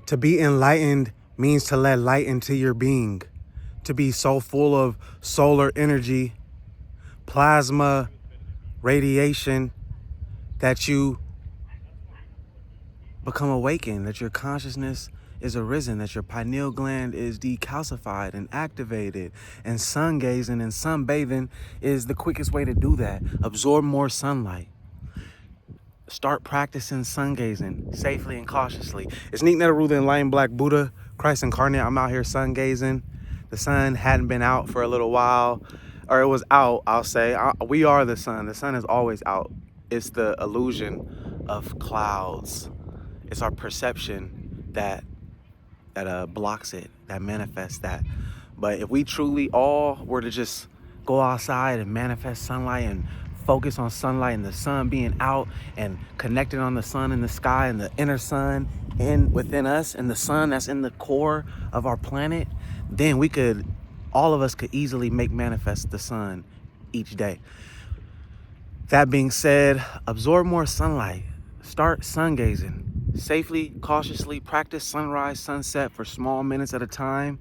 To be enlightened means to let light into your being, to be so full of solar energy, plasma, radiation, that you become awakened, that your consciousness is arisen, that your pineal gland is decalcified and activated. And sun gazing and sunbathing is the quickest way to do that. Absorb more sunlight. Start practicing sun gazing safely and cautiously. It's Neat Netaru, the Enlightened Black Buddha, Christ incarnate. I'm out here sun gazing. The sun hadn't been out for a little while, or it was out, I'll say. We are the sun. The sun is always out. It's the illusion of clouds. It's our perception that blocks it, that manifests that. But if we truly all were to just go outside and manifest sunlight and focus on sunlight and the sun being out and connected on the sun in the sky and the inner sun within us and the sun that's in the core of our planet, then all of us could easily make manifest the sun each day. That being said, absorb more sunlight. Start sun gazing. Safely, cautiously, practice sunrise, sunset for small minutes at a time.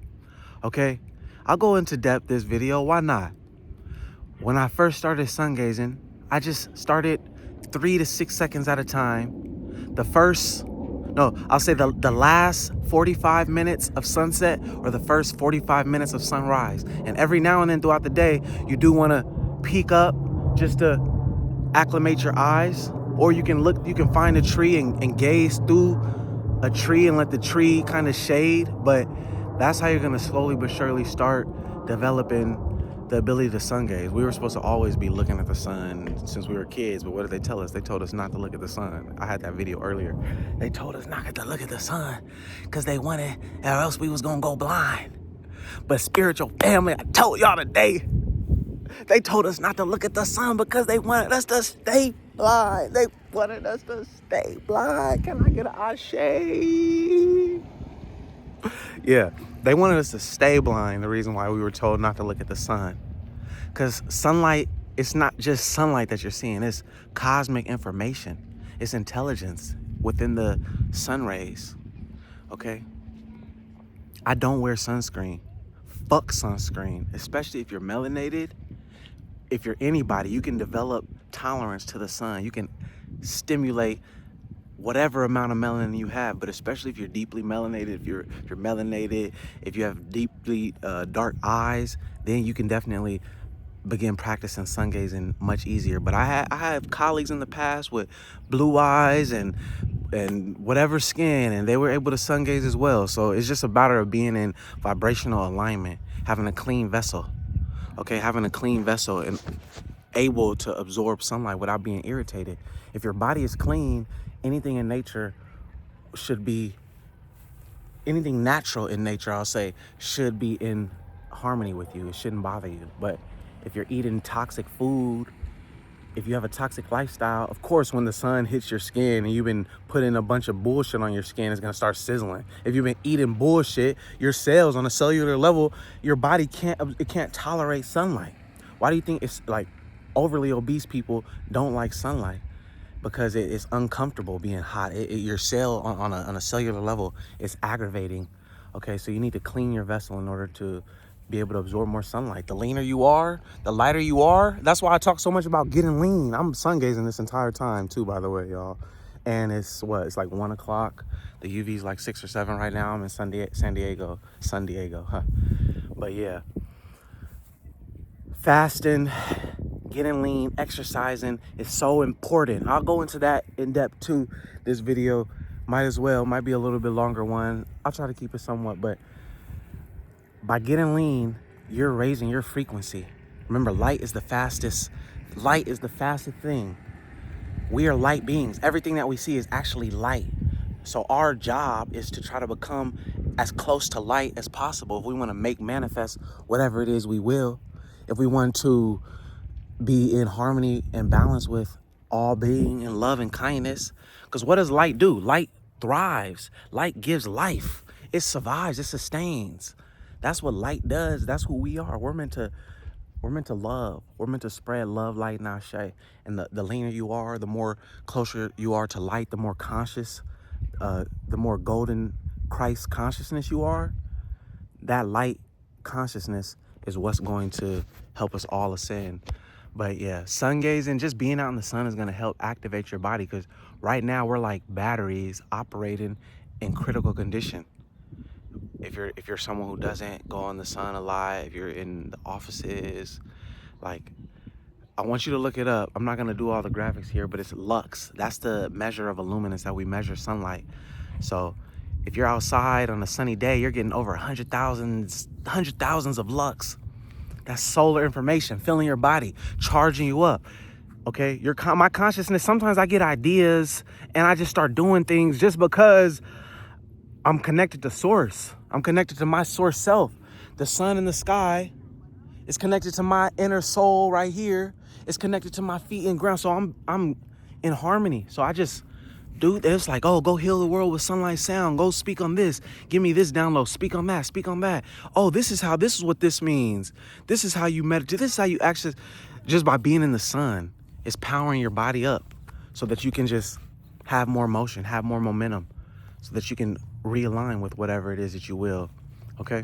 Okay? I'll go into depth this video. Why not? When I first started sun gazing, I just started 3 to 6 seconds at a time. I'll say the last 45 minutes of sunset or the first 45 minutes of sunrise. And every now and then throughout the day, you do want to peek up just to acclimate your eyes. Or you can find a tree and gaze through a tree and let the tree kind of shade. But that's how you're going to slowly but surely start developing the ability to sun gaze. We were supposed to always be looking at the sun since we were kids, but what did they tell us? They told us not to look at the sun. I had that video earlier. They told us not to look at the sun because they wanted, or else we was gonna go blind. But spiritual family, I told y'all today, they told us not to look at the sun because they wanted us to stay blind. They wanted us to stay blind. Can I get an ashe? Yeah, they wanted us to stay blind. The reason why we were told not to look at the sun. Because sunlight, it's not just sunlight that you're seeing. It's cosmic information. It's intelligence within the sun rays. Okay? I don't wear sunscreen. Fuck sunscreen. Especially if you're melanated. If you're anybody, you can develop tolerance to the sun. You can stimulate whatever amount of melanin you have, but especially if you're deeply melanated, if you're melanated, if you have deeply dark eyes, then you can definitely begin practicing sun gazing much easier. But I have colleagues in the past with blue eyes and whatever skin, and they were able to sun gaze as well. So it's just a matter of being in vibrational alignment, having a clean vessel. Okay, having a clean vessel and able to absorb sunlight without being irritated. If your body is clean, anything in nature anything natural in nature, I'll say, should be in harmony with you. It shouldn't bother you. But if you're eating toxic food, if you have a toxic lifestyle, of course, when the sun hits your skin and you've been putting a bunch of bullshit on your skin, it's going to start sizzling. If you've been eating bullshit, your cells on a cellular level, your body can't tolerate sunlight. Why do you think it's like overly obese people don't like sunlight? Because it's uncomfortable being hot. Your cell on a cellular level is aggravating. Okay, so you need to clean your vessel in order to be able to absorb more sunlight. The leaner you are, the lighter you are. That's why I talk so much about getting lean. I'm sun gazing this entire time too, by the way, y'all. And it's like 1 o'clock. The UV is like 6 or 7 right now. I'm in San Diego, huh? But yeah, fasting, getting lean, exercising is so important. I'll go into that in depth too. This video might be a little bit longer one. I'll try to keep it somewhat, but by getting lean, you're raising your frequency. Remember, light is the fastest thing. We are light beings. Everything that we see is actually light. So our job is to try to become as close to light as possible. If we want to make manifest whatever it is we will, if we want to be in harmony and balance with all being and love and kindness. Because what does light do? Light thrives. Light gives life. It survives. It sustains. That's what light does. That's who we are. We're meant to love. We're meant to spread love, light, and ashe. And the leaner you are, the more closer you are to light, the more conscious, the more golden Christ consciousness you are, that light consciousness is what's going to help us all ascend. But yeah, sun gazing, just being out in the sun is going to help activate your body, because right now we're like batteries operating in critical condition. If you're someone who doesn't go in the sun a lot, if you're in the offices, like, I want you to look it up. I'm not going to do all the graphics here, but it's lux. That's the measure of luminance that we measure sunlight. So if you're outside on a sunny day, you're getting over 100,000s of lux. That's solar information filling your body, charging you up. Okay, my consciousness, sometimes I get ideas and I just start doing things just because I'm connected to source. I'm connected to my source self. The sun in the sky is connected to my inner soul right here. It's connected to my feet and ground. So I'm in harmony. So I just do. It's like, oh, go heal the world with sunlight sound. Go speak on this. Give me this download. Speak on that. Speak on that. Oh, this is what this means. This is how you meditate. This is how you access. Just by being in the sun, it's powering your body up so that you can just have more motion, have more momentum, so that you can realign with whatever it is that you will. Okay?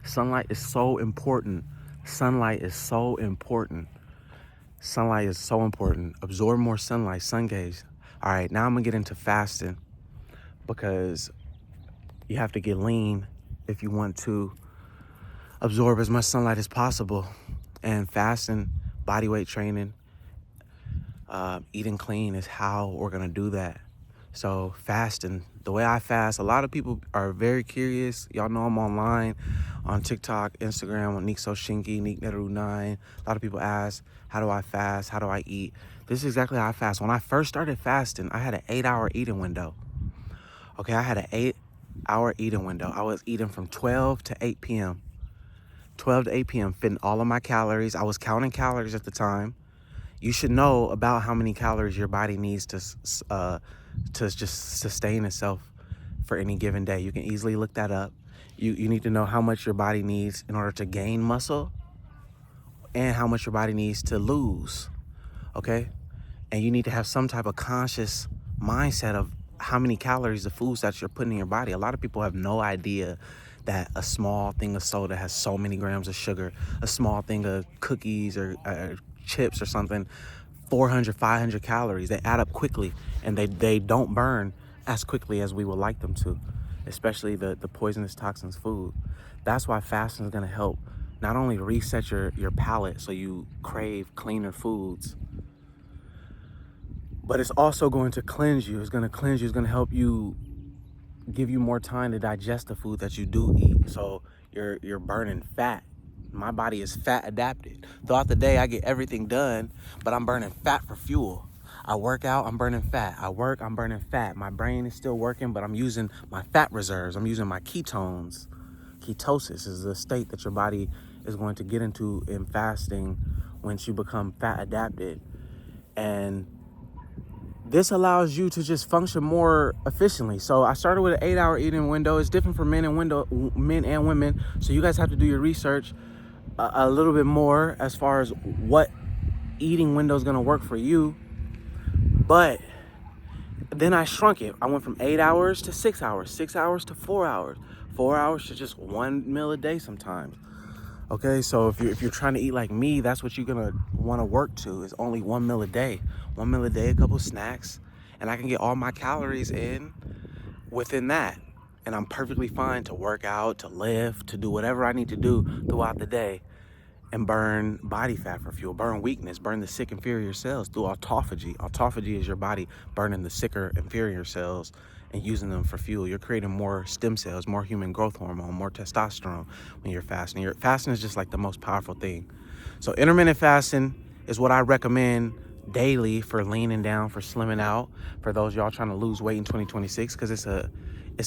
Sunlight is so important. Sunlight is so important. Sunlight is so important. Absorb more sunlight, sun gaze. All right, now I'm gonna get into fasting, because you have to get lean if you want to absorb as much sunlight as possible. And fasting, body weight training, eating clean is how we're gonna do that. So fasting, the way I fast, a lot of people are very curious. Y'all know I'm online on TikTok, Instagram, on Nick Soshinki, Nick Neru 9. A lot of people ask, how do I fast? How do I eat? This is exactly how I fast. When I first started fasting, I had an 8-hour eating window. Okay, I had an 8-hour eating window. I was eating from 12 to 8 p.m. 12 to 8 p.m., fitting all of my calories. I was counting calories at the time. You should know about how many calories your body needs to just sustain itself for any given day. You can easily look that up. You need to know how much your body needs in order to gain muscle and how much your body needs to lose, okay? And you need to have some type of conscious mindset of how many calories the foods that you're putting in your body. A lot of people have no idea that a small thing of soda has so many grams of sugar, a small thing of cookies or chips or something, 400, 500 calories. They add up quickly, and they don't burn as quickly as we would like them to, especially the poisonous toxins food. That's why fasting is going to help not only reset your palate so you crave cleaner foods, but it's also going to cleanse you. It's going to cleanse you. It's going to help you, give you more time to digest the food that you do eat. So you're burning fat. My body is fat adapted. Throughout the day, I get everything done, but I'm burning fat for fuel. I work out, I'm burning fat. I work, I'm burning fat. My brain is still working, but I'm using my fat reserves. I'm using my ketones. Ketosis is the state that your body is going to get into in fasting once you become fat adapted. And this allows you to just function more efficiently. So I started with an 8-hour eating window. It's different for men and women. So you guys have to do your research a little bit more as far as what eating window is going to work for you. But then I shrunk it. I went from 8 hours to 6 hours, 6 hours to 4 hours, 4 hours to just one meal a day sometimes. Okay, so if you're trying to eat like me, that's what you're gonna want to work to, is only one meal a day. One meal a day, a couple snacks, and I can get all my calories in within that. And I'm perfectly fine to work out, to lift, to do whatever I need to do throughout the day and burn body fat for fuel, burn weakness, burn the sick inferior cells through autophagy. Autophagy is your body burning the sicker inferior cells and using them for fuel. You're creating more stem cells, more human growth hormone, more testosterone when you're fasting. Fasting is just like the most powerful thing. So intermittent fasting is what I recommend daily for leaning down, for slimming out, for those y'all trying to lose weight in 2026, because it's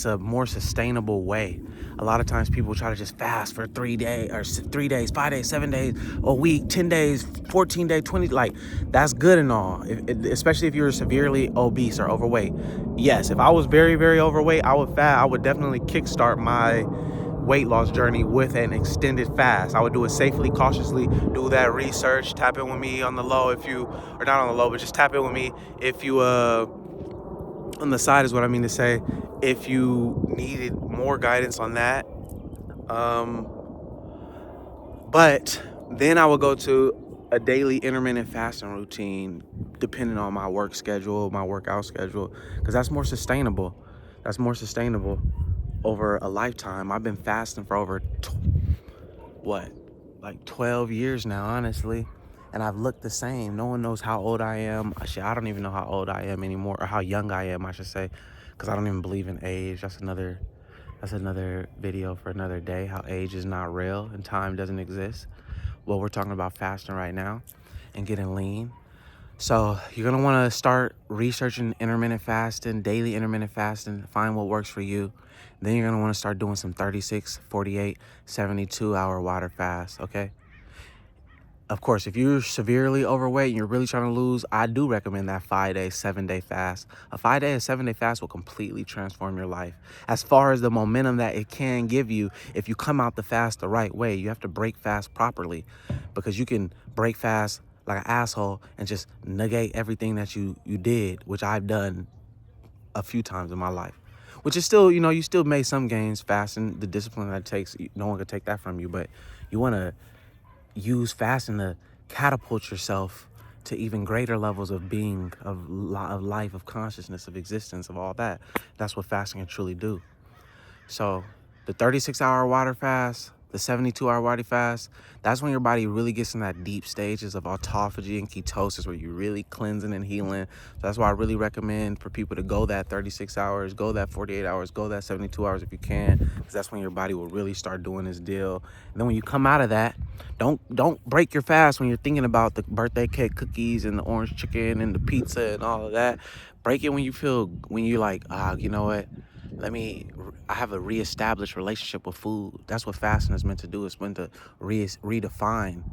a more sustainable way. A lot of times people try to just fast for 3 days or 3 days, 5 days, 7 days, a week, 10 days, 14 days, 20, like that's good and all, especially if you're severely obese or overweight. Yes, if I was very, very overweight, I would definitely kickstart my weight loss journey with an extended fast. I would do it safely, cautiously, do that research, tap in with me on the low or not on the low, but just tap in with me if you on the side is what I mean to say. If you needed more guidance on that, um, but then I would go to a daily intermittent fasting routine, depending on my work schedule, my workout schedule, because that's more sustainable. That's more sustainable over a lifetime. I've been fasting for over what, like 12 years now, honestly. And I've looked the same. No one knows how old I am. Shit, I don't even know how old I am anymore, or how young I am, I should say, because I don't even believe in age. That's another video for another day, how age is not real and time doesn't exist. Well, we're talking about fasting right now and getting lean. So you're gonna wanna start researching intermittent fasting, daily intermittent fasting, find what works for you. Then you're gonna wanna start doing some 36, 48, 72-hour water fast, okay? Of course, if you're severely overweight and you're really trying to lose, I do recommend that 5-day, 7-day fast. A 5-day and 7-day fast will completely transform your life. As far as the momentum that it can give you, if you come out the fast the right way, you have to break fast properly, because you can break fast like an asshole and just negate everything that you did, which I've done a few times in my life. Which is still, you still made some gains fasting, the discipline that it takes, no one could take that from you, but you want to use fasting to catapult yourself to even greater levels of being, of life, of consciousness, of existence, of all that. That's what fasting can truly do. So the 36-hour water fast, the 72-hour water fast, that's when your body really gets in that deep stages of autophagy and ketosis, where you're really cleansing and healing. So that's why I really recommend for people to go that 36 hours, go that 48 hours, go that 72 hours if you can, because that's when your body will really start doing its deal. And then when you come out of that, don't break your fast when you're thinking about the birthday cake cookies and the orange chicken and the pizza and all of that. Break it when you're like, you know what? I have a reestablished relationship with food. That's what fasting is meant to do. It's meant to redefine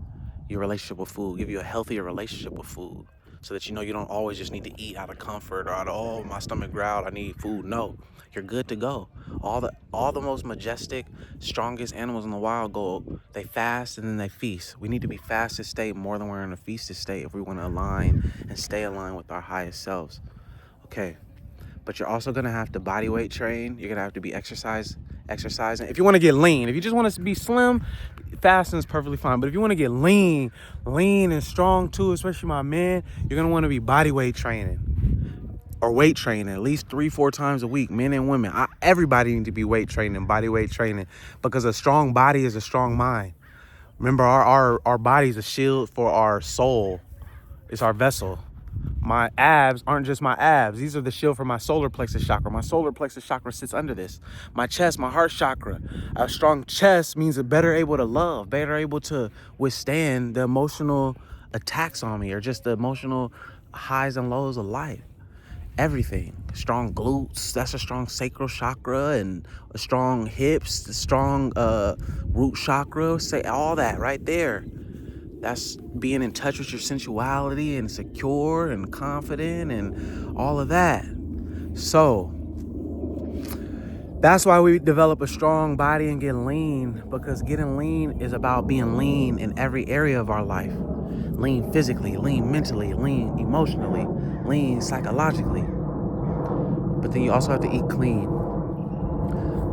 your relationship with food, give you a healthier relationship with food, so that you don't always just need to eat out of comfort or out of, oh, my stomach growled, I need food. No, you're good to go. All the most majestic, strongest animals in the wild they fast and then they feast. We need to be fasted state more than we're in a feasted state if we want to align and stay aligned with our highest selves. Okay. But you're also gonna have to body weight train. You're gonna have to be exercising. If you want to get lean, if you just want to be slim, fasting is perfectly fine. But if you want to get lean and strong too, especially my man, you're gonna want to be body weight training or weight training at least 3-4 times a week, men and women. Everybody needs to be weight training, body weight training, because a strong body is a strong mind. Remember, our body is a shield for our soul. It's our vessel. My abs aren't just my abs. These are the shield for my solar plexus chakra. My solar plexus chakra sits under this. My chest, my heart chakra. A strong chest means a better able to love, better able to withstand the emotional attacks on me, or just the emotional highs and lows of life. Everything. Strong glutes, that's a strong sacral chakra, and a strong hips, the strong root chakra, say all that right there. That's being in touch with your sensuality and secure and confident and all of that. So that's why we develop a strong body and get lean, because getting lean is about being lean in every area of our life. Lean physically, lean mentally, lean emotionally, lean psychologically. But then you also have to eat clean.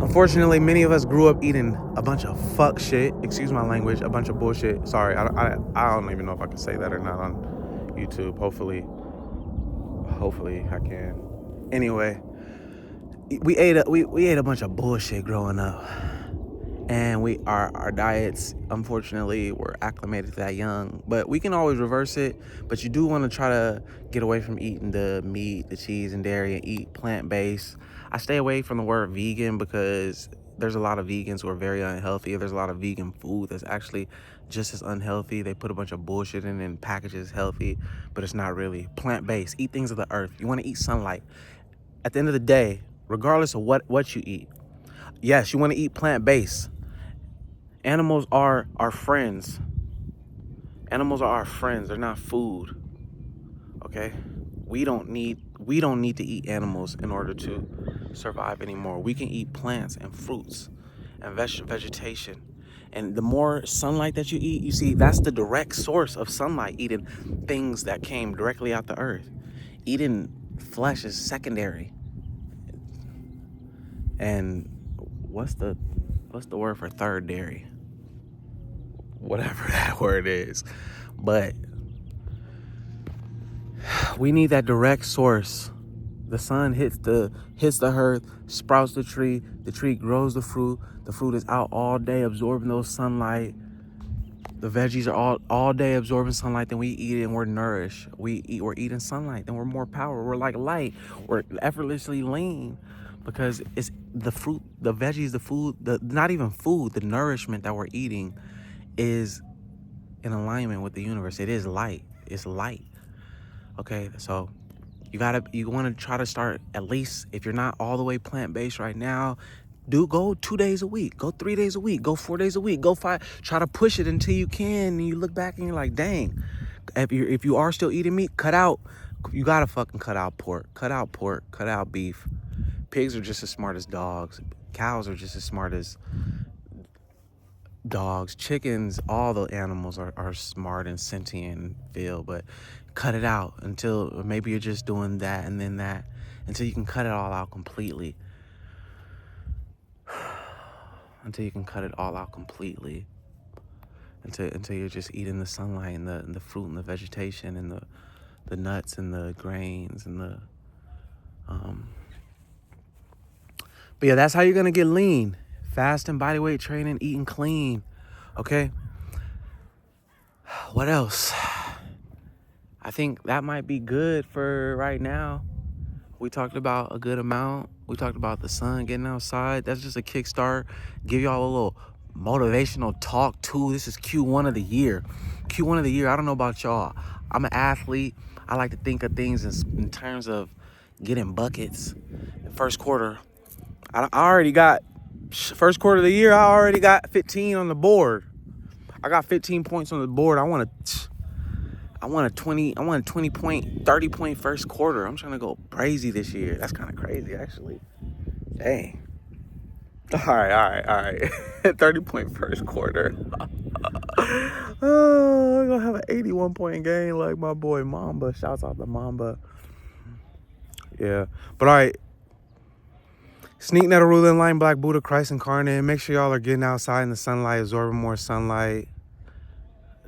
Unfortunately, many of us grew up eating a bunch of fuck shit. Excuse my language, a bunch of bullshit. Sorry, I don't even know if I can say that or not on YouTube. Hopefully I can. Anyway, we ate a bunch of bullshit growing up, and our diets, unfortunately, were acclimated to that young. But we can always reverse it. But you do want to try to get away from eating the meat, the cheese, and dairy, and eat plant-based. I stay away from the word vegan because there's a lot of vegans who are very unhealthy. There's a lot of vegan food that's actually just as unhealthy. They put a bunch of bullshit in and packages healthy, but it's not really. Plant-based, eat things of the earth. You want to eat sunlight. At the end of the day, regardless of what you eat, yes, you want to eat plant-based. Animals are our friends. Animals are our friends. They're not food. Okay? We don't need to eat animals in order to survive anymore. We can eat plants and fruits and vegetation. And the more sunlight that you eat, you see, that's the direct source of sunlight, eating things that came directly out the earth. Eating flesh is secondary. And what's the word for third dairy? Whatever that word is. But we need that direct source. The sun hits the earth, sprouts the tree grows the fruit is out all day absorbing those sunlight. The veggies are all day absorbing sunlight, then we eat it and we're nourished. We're eating sunlight, then we're more power. We're like light. We're effortlessly lean because it's the fruit, the veggies, the food, not even food, the nourishment that we're eating is in alignment with the universe. It is light. It's light. Okay, so you want to try to start, at least if you're not all the way plant-based right now, go 2 days a week, go 3 days a week, go 4 days a week, go 5. Try to push it until you can, and you look back and you're like, dang. If you are still eating meat, cut out. You gotta fucking cut out pork, cut out beef. Pigs are just as smart as dogs. Cows are just as smart as dogs. Chickens, all the animals are smart and sentient and feel, but cut it out until maybe you're just doing that and then that until you can cut it all out completely. Until you're just eating the sunlight and the fruit and the vegetation and the nuts and the grains and the but yeah, that's how you're gonna get lean. Fasting, bodyweight training, eating clean. Okay. What else? I think that might be good for right now. We talked about a good amount. We talked about the sun, getting outside. That's just a kickstart. Give y'all a little motivational talk too. This is Q1 of the year. Q1 of the year. I don't know about y'all. I'm an athlete. I like to think of things in terms of getting buckets. First quarter, I already got, first quarter of the year, I already got 15 on the board. I got 15 points on the board. I want a 20 point, 30 point first quarter. I'm trying to go crazy this year. That's kind of crazy, actually. Dang. All right. 30 point first quarter. Oh, I'm gonna have an 81 point game like my boy Mamba. Shouts out to Mamba. Yeah. But all right. Sneak Nettle Ruling Line, Black Buddha, Christ Incarnate. Make sure y'all are getting outside in the sunlight, absorbing more sunlight.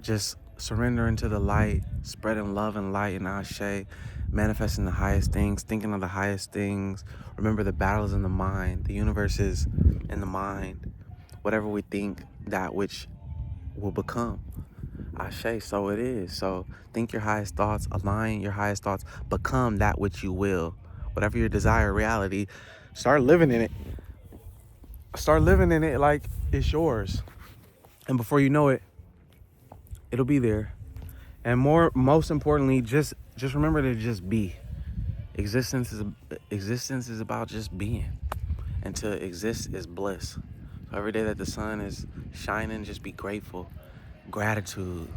Just surrendering to the light, spreading love and light and ashe, manifesting the highest things, thinking of the highest things. Remember, the battle is in the mind. The universe is in the mind. Whatever we think, that which will become. Ashe, so it is. So think your highest thoughts, align your highest thoughts, become that which you will. Whatever your desire, reality, start living in it. Start living in it like it's yours. And before you know it, it'll be there. And most importantly, just remember to just be. Existence is about just being. And to exist is bliss. So every day that the sun is shining, just be grateful. Gratitude.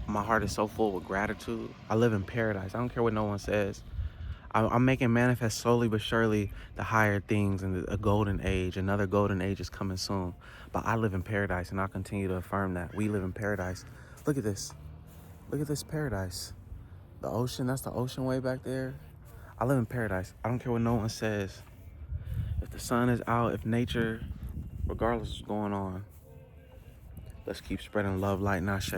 My heart is so full with gratitude. I live in paradise. I don't care what no one says. I'm making manifest slowly but surely the higher things and a golden age. Another golden age is coming soon. But I live in paradise, and I'll continue to affirm that. We live in paradise. Look at this. Look at this paradise. The ocean, that's the ocean way back there. I live in paradise. I don't care what no one says. If the sun is out, if nature, regardless of what's going on, let's keep spreading love, light, and ashe.